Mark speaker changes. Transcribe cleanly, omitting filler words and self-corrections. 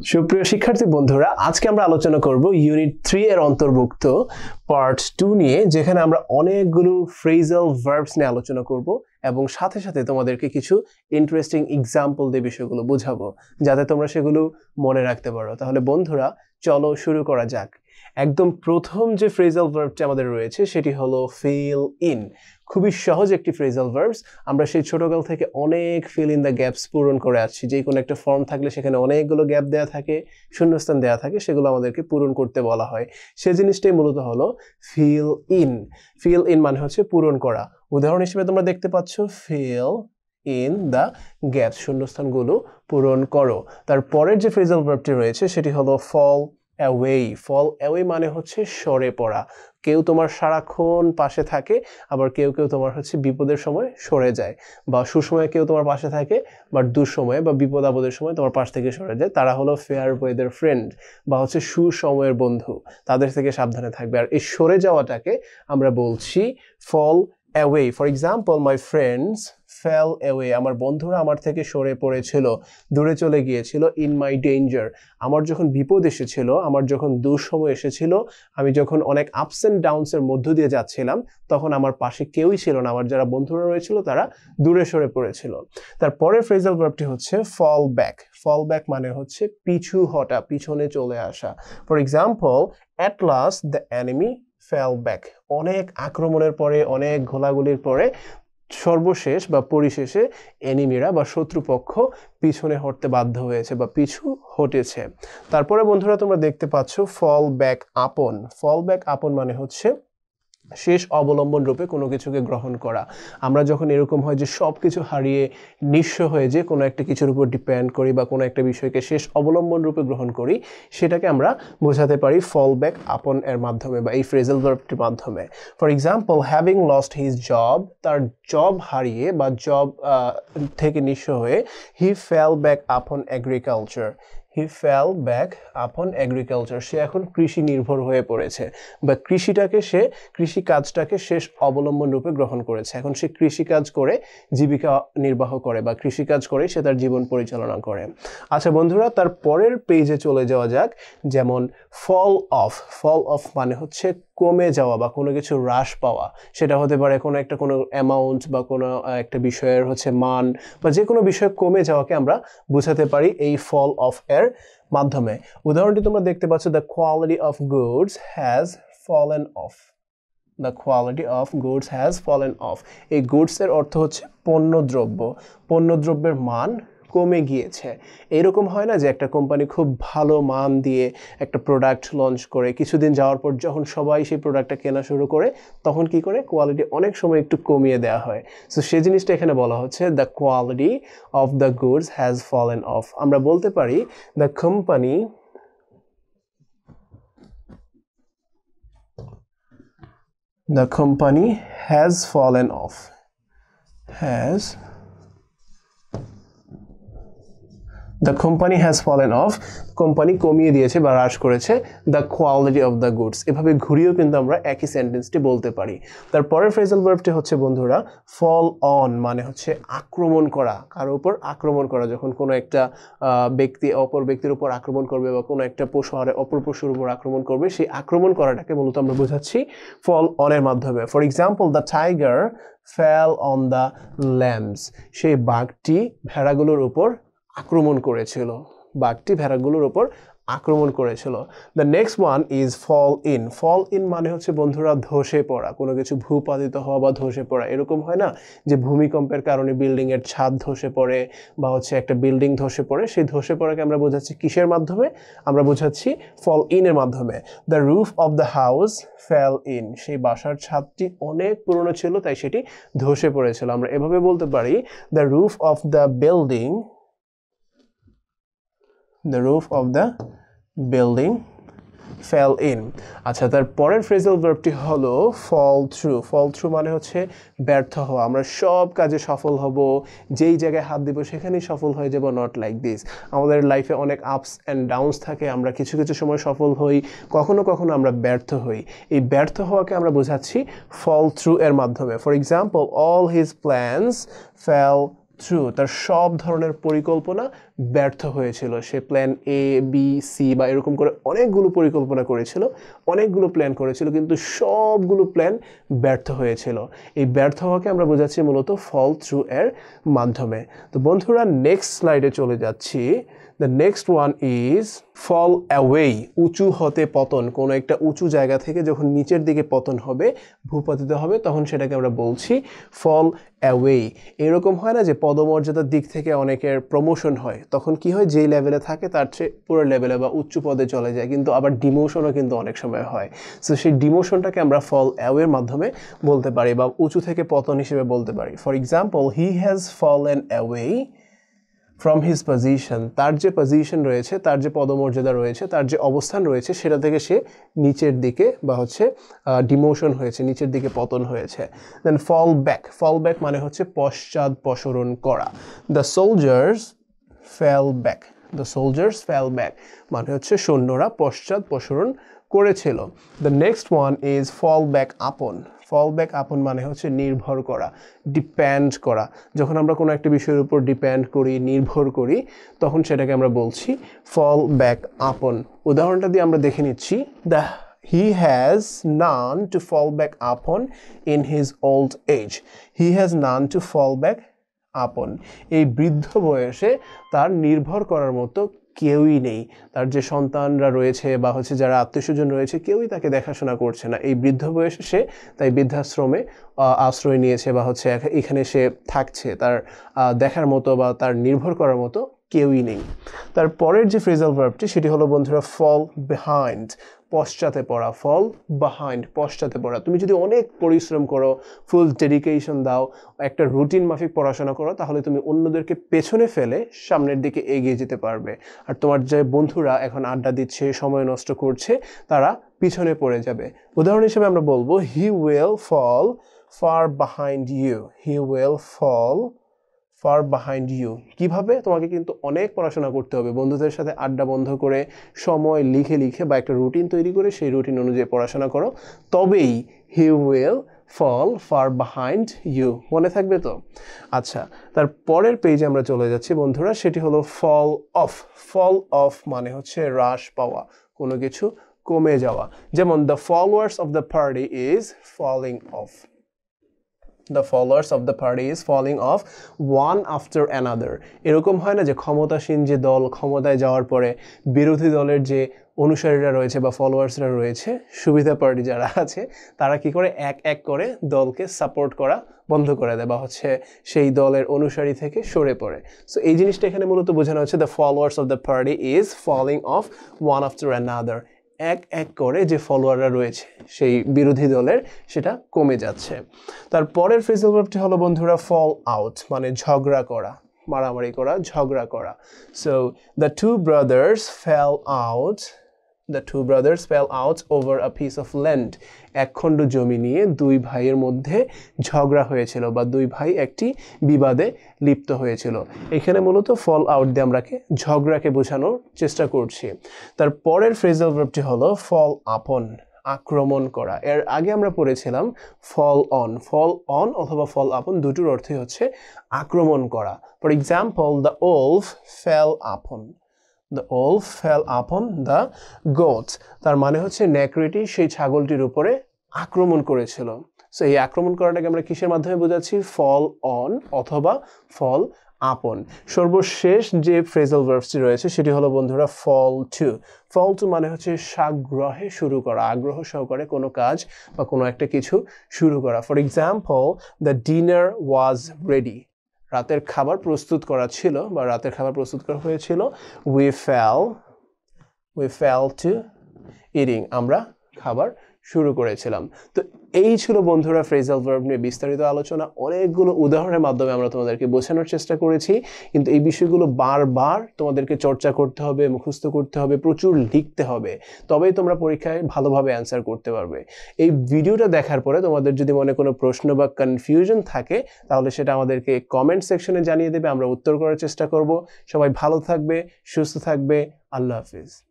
Speaker 1: সুপ্রিয় শিক্ষার্থী বন্ধুরা, আজকে আমরা আলোচনা করব ইউনিট 3 এর অন্তর্ভুক্ত পার্ট 2 নিয়ে, যেখানে আমরা অনেকগুলো ফ্রেজাল ভার্বস নিয়ে আলোচনা করব এবং সাথে সাথে তোমাদেরকে কিছু ইন্টারেস্টিং এক্সাম্পল দিয়ে বিষয়গুলো বোঝাবো যাতে তোমরা সেগুলো মনে রাখতে পারো। তাহলে বন্ধুরা চলো শুরু করা যাক। একদম প্রথম যে ফ্রেজাল ভার্বটি আমাদের রয়েছে সেটি হলো ফিল ইন। খুবই সহজ একটি ফ্রেজাল ভার্বস। আমরা সেই ছোটকাল থেকে অনেক ফিল ইন দ্য গ্যাপস পূরণ করে আসছি। যে কোনো একটা ফর্ম থাকলে সেখানে অনেকগুলো গ্যাপ দেওয়া থাকে, শূন্যস্থান দেওয়া থাকে, সেগুলো আমাদেরকে পূরণ করতে বলা হয়। সেই জিনিসটাই মূলত হলো ফিল ইন। ফিল ইন মানে হচ্ছে পূরণ করা। উদাহরণ হিসেবে তোমরা দেখতে পাচ্ছ ফিল ইন দ্য গ্যাপস, শূন্যস্থানগুলো পূরণ করো। তারপরের যে ফ্রেজাল ভার্বটি রয়েছে সেটি হলো ফল অ্যাওয়ে। ফল অ্যাওয়ে মানে হচ্ছে সরে পড়া। কেউ তোমার সারাক্ষণ পাশে থাকে, আবার কেউ কেউ তোমার হচ্ছে বিপদের সময় সরে যায়, বা সুসময়ে কেউ তোমার পাশে থাকে, বাট দুঃসময়ে বা বিপদ আপদের সময় তোমার পাশ থেকে সরে যায়। তারা হলো ফেয়ার ওয়েদার ফ্রেন্ড, বা হচ্ছে সুসময়ের বন্ধু। তাদের থেকে সাবধানে থাকবে। আর এই সরে যাওয়াটাকে আমরা বলছি fall away. For example, my friends fell away. আমার বন্ধুরা আমার থেকে সরে পড়েছিল, দূরে চলে গিয়েছিল। ইন মাই ডেঞ্জার, আমার যখন বিপদ এসেছিল, আমার যখন দুঃসময় এসেছিল, আমি যখন অনেক আপস অ্যান্ড ডাউনসের মধ্য দিয়ে যাচ্ছিলাম, তখন আমার পাশে কেউই ছিল না। আমার যারা বন্ধুরা রয়েছিল তারা দূরে সরে পড়েছিল। তারপরের ফ্রেজাল ভার্বটি হচ্ছে ফল ব্যাক। ফল ব্যাক মানে হচ্ছে পিছু হটা, পিছনে চলে আসা। For example, at last the enemy fell back. অনেক আক্রমণের পরে, অনেক ঘোলাগুলির পরে সর্বশেষ বা পরিশেষে এনিমিরা বা শত্রুপক্ষ পিছনে হটতে বাধ্য হয়েছে বা পিছু হটেছে। তারপরে বন্ধুরা তোমরা দেখতে পাচ্ছ ফল ব্যাক আপন। ফল ব্যাক আপন মানে হচ্ছে শেষ অবলম্বন রূপে কোনো কিছুকে গ্রহণ করা। আমরা যখন এরকম হয় যে সব কিছু হারিয়ে নিঃস্ব হয়ে যে কোনো একটা কিছুর উপর ডিপেন্ড করি বা কোনো একটা বিষয়কে শেষ অবলম্বন রূপে গ্রহণ করি, সেটাকে আমরা বোঝাতে পারি ফল ব্যাক আপন এর মাধ্যমে বা এই ফ্রেজাল ভার্বটির মাধ্যমে। For example, having lost his job, তার জব হারিয়ে বা জব থেকে নিঃস্ব হয়ে, হি ফেল ব্যাক আপন এগ্রিকালচার। হি ফেল ব্যাক আপন এগ্রিকালচার, সে এখন কৃষি নির্ভর হয়ে পড়েছে বা কৃষি কাজটাকে শেষ অবলম্বন রূপে গ্রহণ করেছে। এখন সে কৃষিকাজ করে জীবিকা নির্বাহ করে বা কৃষিকাজ করে সে তার জীবন পরিচালনা করে। আচ্ছা বন্ধুরা, তার পরের পেজে চলে যাওয়া যাক। যেমন ফল অফ। ফল অফ মানে হচ্ছে কমে যাওয়া বা কোনো কিছু হ্রাস পাওয়া। সেটা হতে পারে কোনো অ্যামাউন্ট বা কোনো একটা বিষয়ের হচ্ছে মান, বা যে কোনো বিষয় কমে যাওয়াকে আমরা বোঝাতে পারি এই ফল অফ এর মাধ্যমে। উদাহরণটি তোমরা দেখতে পাচ্ছ, the quality of goods has fallen off. The quality of goods has fallen off. এই গুডস এর অর্থ হচ্ছে পণ্যদ্রব্য। পণ্যদ্রব্যের মান কমে গিয়েছে। এরকম হয় না যে একটা কোম্পানি খুব ভালো মান দিয়ে একটা প্রোডাক্ট লঞ্চ করে, কিছুদিন যাওয়ার পর যখন সবাই সেই প্রোডাক্টটা কেনা শুরু করে, তখন কি করে কোয়ালিটি অনেক সময় একটু কমিয়ে দেওয়া হয়। সো সেই জিনিসটা এখানে বলা হচ্ছে the quality of the goods has fallen of. আমরা বলতে পারি the company has fallen off. The company has fallen off. Company কমিয়ে দিয়েছে বা হ্রাস করেছে the quality of the goods. এভাবে ঘুরিয়েও কিন্তু আমরা একই সেন্টেন্সটি বলতে পারি। তারপরের ফ্রেজাল ভার্বটি হচ্ছে বন্ধুরা ফল অন, মানে হচ্ছে আক্রমণ করা, কারোর উপর আক্রমণ করা। যখন কোনো একটা ব্যক্তি অপর ব্যক্তির উপর আক্রমণ করবে বা কোনো একটা পশু অপর পশুর উপর আক্রমণ করবে, সেই আক্রমণ করাটাকে মূলত আমরা বোঝাচ্ছি ফল অনের মাধ্যমে। For example, the tiger fell on the lambs. সেই বাঘটি ভেড়াগুলোর উপর আক্রমণ করেছিল। বাঘটি ভেড়াগুলোর উপর আক্রমণ করেছিল। The next one is fall in. Fall in মানে হচ্ছে বন্ধুরা ধসে পড়া, কোনো কিছু ভূপাতিত হওয়া বা ধসে পড়া। এরকম হয় না যে ভূমিকম্পের কারণে বিল্ডিং এর ছাদ ধসে পড়ে বা হচ্ছে একটা বিল্ডিং ধসে পড়ে, সেই ধসে পড়াকে আমরা বোঝাচ্ছি কিসের মাধ্যমে? আমরা বোঝাচ্ছি ফল ইন এর মাধ্যমে। The roof of the house fell in. সেই বাসার ছাদটি অনেক পুরনো ছিল, তাই সেটি ধসে পড়েছিল। আমরা এভাবে বলতে পারি the roof of the building fell in. আচ্ছা, তার পরের ফ্রেজাল ভার্বটি হলো ফল থ্রু। ফল থ্রু মানে হচ্ছে ব্যর্থ হওয়া। আমরা সব কাজে সফল হব, যেই জায়গায় হাত দিব সেখানেই সফল হয়ে যাব, নট লাইক দিস। আমাদের লাইফে অনেক আপস অ্যান্ড ডাউনস থাকে। আমরা কিছু কিছু সময় সফল হই, কখনো কখনো আমরা ব্যর্থ হই। এই ব্যর্থ হওয়াকে আমরা বোঝাচ্ছি ফল থ্রু এর মাধ্যমে। For example, all his plans fail through তার সব ধরনের পরিকল্পনা ব্যর্থ হয়েছিল সে প্ল্যান এ বি সি বা এরকম করে অনেকগুলো পরিকল্পনা করেছিল অনেকগুলো প্ল্যান করেছিল কিন্তু সবগুলো প্ল্যান ব্যর্থ হয়েছিল এই ব্যর্থ হওয়াকে আমরা বোঝাচ্ছি মূলত ফল থ্রু এর মাধ্যমে তো বন্ধুরা নেক্সট স্লাইডে চলে যাচ্ছি The next one is fall away উঁচু হতে পতন কোনো একটা উঁচু জায়গা থেকে যখন নিচের দিকে পতন হবে ভূপতিত হবে তখন সেটাকে আমরা বলছি fall away এরকম হয় না যে পদমর্যাদার দিক থেকে অনেকের প্রমোশন হয় তখন কি হয় যেই লেভেলে থাকে তার চেয়ে পুরো লেভেলে বা উচ্চ পদে চলে যায় কিন্তু আবার ডিমোশনও কিন্তু অনেক সময় হয় সো সেই ডিমোশনটাকে আমরা fall away এর মাধ্যমে বলতে পারি বা উঁচু থেকে পতন হিসেবে বলতে পারি for example he has fallen away from his position তার যে পজিশন রয়েছে তার যে পদমর্যাদা রয়েছে তার যে অবস্থান রয়েছে সেটা থেকে সে নিচের দিকে বা হচ্ছে ডিমোশন হয়েছে নিচের দিকে পতন হয়েছে দেন fall back মানে হচ্ছে পশ্চাদপসরণ করা the soldiers fell back মানে হচ্ছে সৈন্যরা পশ্চাদপসরণ করেছিল the next one is fall back upon মানে হচ্ছে নির্ভর করা ডিপেন্ড করা যখন আমরা কোনো একটা বিষয়ের উপর ডিপেন্ড করি নির্ভর করি তখন সেটাকে আমরা বলছি fall back upon উদাহরণটা দিয়ে আমরা দেখে নিচ্ছি he has none to fall back upon in his old age এই বৃদ্ধ বয়সে তার নির্ভর করার মতো কেউই নেই তার যে সন্তানরা রয়েছে বা হচ্ছে যারা আত্মীয়স্বজন রয়েছে কেউই তাকে দেখাশোনা করছে না এই বৃদ্ধ বয়সে সে তাই বৃদ্ধাশ্রমে আশ্রয় নিয়েছে বা হচ্ছে এখানে সে থাকছে তার দেখার মতো বা তার নির্ভর করার মতো কেউই নেই তার পরের যে ফ্রেজাল ভার্বটি সেটি হলো বন্ধুরা fall behind পশ্চাতে পড়া তুমি যদি অনেক পরিশ্রম করো ফুল ডেডিকেশন দাও একটা রুটিন মাফিক পড়াশোনা করো তাহলে তুমি অন্যদেরকে পেছনে ফেলে সামনের দিকে এগিয়ে যেতে পারবে আর তোমার যে বন্ধুরা এখন আড্ডা দিচ্ছে সময় নষ্ট করছে তারা পিছনে পড়ে যাবে উদাহরণ হিসেবে আমরা বলবো he will fall far behind you কিভাবে তোমাকে কিন্তু অনেক পড়াশোনা করতে হবে বন্ধুদের সাথে আড্ডা বন্ধ করে সময় লিখে বা একটা রুটিন তৈরি করে সেই রুটিন অনুযায়ী পড়াশোনা করো তবেই he will fall far behind you মনে থাকবে তো আচ্ছা তার পরের পেজে আমরা চলে যাচ্ছি বন্ধুরা সেটি হলো fall off মানে হচ্ছে হ্রাস পাওয়া কোনো কিছু কমে যাওয়া যেমন the followers of the party is falling off one after another এরকম হয় না যে ক্ষমতাসীন যে দল ক্ষমতায় যাওয়ার পরে বিরোধী দলের যে অনুসারীরা রয়েছে বা ফলোয়ার্সরা রয়েছে সুবিধা পার্টি যারা আছে তারা কি করে এক করে দলকে সাপোর্ট করা বন্ধ করে দেয় বা হচ্ছে সেই দলের অনুসারী থেকে সরে পড়ে সো এই জিনিসটা এখানে মূলত বোঝানো হচ্ছে the followers of the party is falling off one after another এক করে যে ফলোয়াররা রয়েছে সেই বিরোধী দলের সেটা কমে যাচ্ছে তারপরের ফ্রেজাল ভার্বটি হলো বন্ধুরা fall out মানে ঝগড়া করা মারামারি করা ঝগড়া করা so the two brothers fell out over a piece of land এক খণ্ড জমি নিয়ে দুই ভাইয়ের মধ্যে ঝগড়া হয়েছিল বা দুই ভাই একটি বিবাদে লিপ্ত হয়েছিল এখানে মূলত fall out দিয়ে আমরা ঝগড়াকে বোঝানোর চেষ্টা করছি তার পরের ফ্রেজাল ভার্বটি হলো fall upon আক্রমণ করা এর আগে আমরা পড়েছিলাম fall on অথবা fall upon দুটোর অর্থই হচ্ছে আক্রমণ করা for example the wolf fell upon the goat তার মানে হচ্ছে নেকড়েটি সেই ছাগলটির উপরে আক্রমণ করেছিল সো এই আক্রমণ করাটাকে আমরা কিসের মাধ্যমে বোঝাচ্ছি fall on অথবা fall upon সর্বশেষ যে ফ্রেজাল ভার্বটি রয়েছে সেটি হলো বন্ধুরা fall to মানে হচ্ছে সাগ্রহে শুরু করা আগ্রহ সহকারে কোনো কাজ বা কোনো একটা কিছু শুরু করা for example the dinner was ready রাতের খাবার প্রস্তুত করা ছিল বা রাতের খাবার প্রস্তুত করা হয়েছিল we fell to eating আমরা খাবার শুরু করেছিলাম তো এই ছিল বন্ধুরা ফ্রেজাল ভার্ব নিয়ে বিস্তারিত আলোচনা অনেকগুলো উদাহরণের মাধ্যমে আমরা তোমাদেরকে বোঝানোর চেষ্টা করেছি কিন্তু এই বিষয়গুলো বারবার তোমাদেরকে চর্চা করতে হবে মুখস্থ করতে হবে প্রচুর লিখতে হবে তবেই তোমরা পরীক্ষায় ভালোভাবে অ্যান্সার করতে পারবে এই ভিডিওটা দেখার পরে তোমাদের যদি মনে কোনো প্রশ্ন বা কনফিউশন থাকে তাহলে সেটা আমাদেরকে কমেন্ট সেকশনে জানিয়ে দেবে আমরা উত্তর করার চেষ্টা করব সবাই ভালো থাকবে সুস্থ থাকবে আল্লাহ হাফেজ